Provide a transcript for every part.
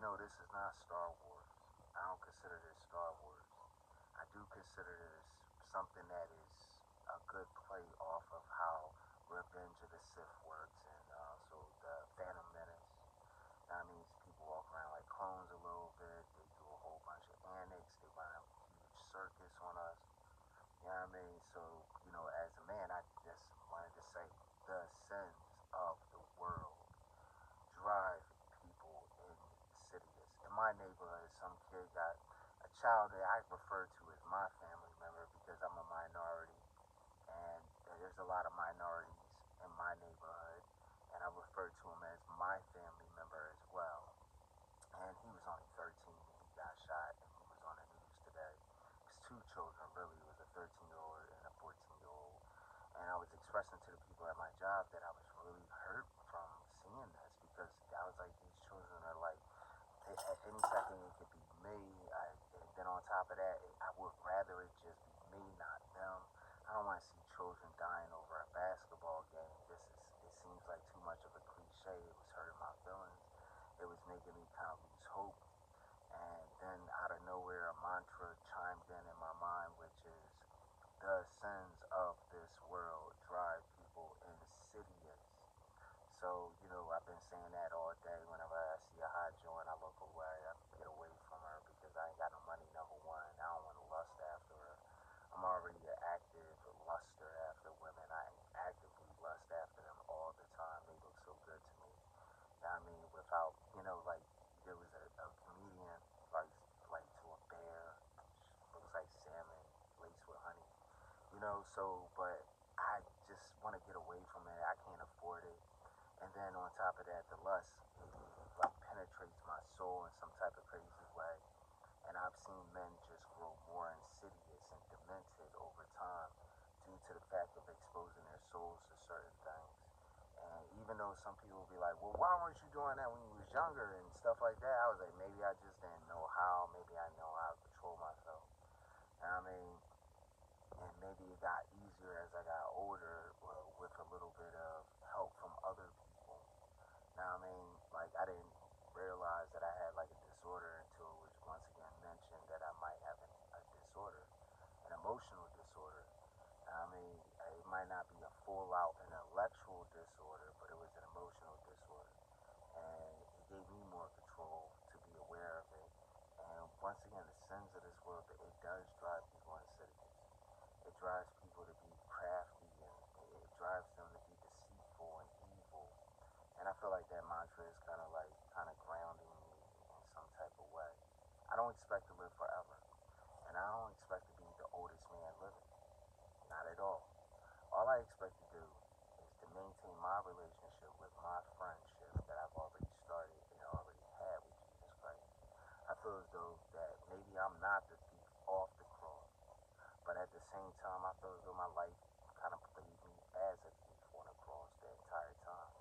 even though this is not Star Wars, I don't consider this Star Wars. I do consider this something that is a good play off of how Revenge of the Sith works, and so the Phantom Menace. That means people walk around like clones a little bit. They do a whole bunch of antics. They run a huge circus on us. You know what I mean? So, as a man, I just wanted to say the sins of the world drive people insidious. In my neighborhood, some kid got a child that I refer to as my family member because I'm a minority, and there's a lot of minorities in my neighborhood, and I refer to him as my family member as well. And he was only 13 and he got shot, and he was on the news today. His two children, really. It was a 13-year-old and a 14-year-old. And I was expressing to the people at my job that I was really hurt from seeing this, because I was like, these children are like, at any second it could be me. And then on top of that, I would rather it just be me, not them. I don't want to see children dying over a basketball game. It seems like too much of a cliche. It was hurting my feelings. It was making me kind of lose hope. And then out of nowhere, a mantra chimed in my mind, which is, the sins of this world drive people insidious. So, I've been saying that all day. Whenever I see a hot joint, I look away. I get away from her because I ain't got no money, number one. I don't want to lust after her. I'm already an active luster after women. I actively lust after them all the time. They look so good to me. You know what I mean? Without, like, there was a comedian, like to a bear, looks like salmon laced with honey. But I just want to get away from it. I can't afford it. And then on top of that, the lust, like, penetrates my soul in some type of crazy way. And I've seen men just grow more insidious and demented over time due to the fact of exposing their souls to certain things. And even though some people will be like, well, why weren't you doing that when you was younger and stuff like that? I was like, maybe I just didn't know how. Maybe I know how to control myself. You know what I mean? And maybe it got easier as I got older, with a little bit of help from other people. You know what I mean? Like, I didn't realize that I had like a disorder until it was once again mentioned that I might have a disorder, an emotional disorder. You know what I mean? It might not be a full out intellectual disorder, but it was an emotional disorder. And it gave me more control to be aware of it. And once again, the sins of this world, it does drive people insidious. It drives people to be crafty, and it drives them to be deceitful and evil. And I feel like that mantra is kind of grounding me in some type of way. I don't expect to live forever, and I don't expect to be the oldest man living. Not at all. All I expect to do is to maintain my relationship with my friendship that I've already started and already had with Jesus Christ. I feel as though that maybe I'm not the thief off the cross, but at the same time, I feel as though my life kind of played me as a thief on the cross the entire time.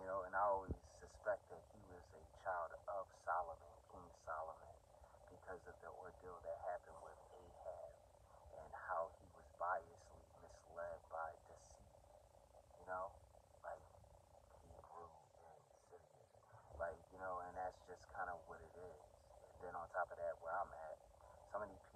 And I always suspect that he was a child of Solomon, King Solomon, because of the ordeal that happened with Ahab and how he was biasly misled by deceit. You know, like, he grew insidious. And that's just kind of what it is. And then on top of that, where I'm at, some of these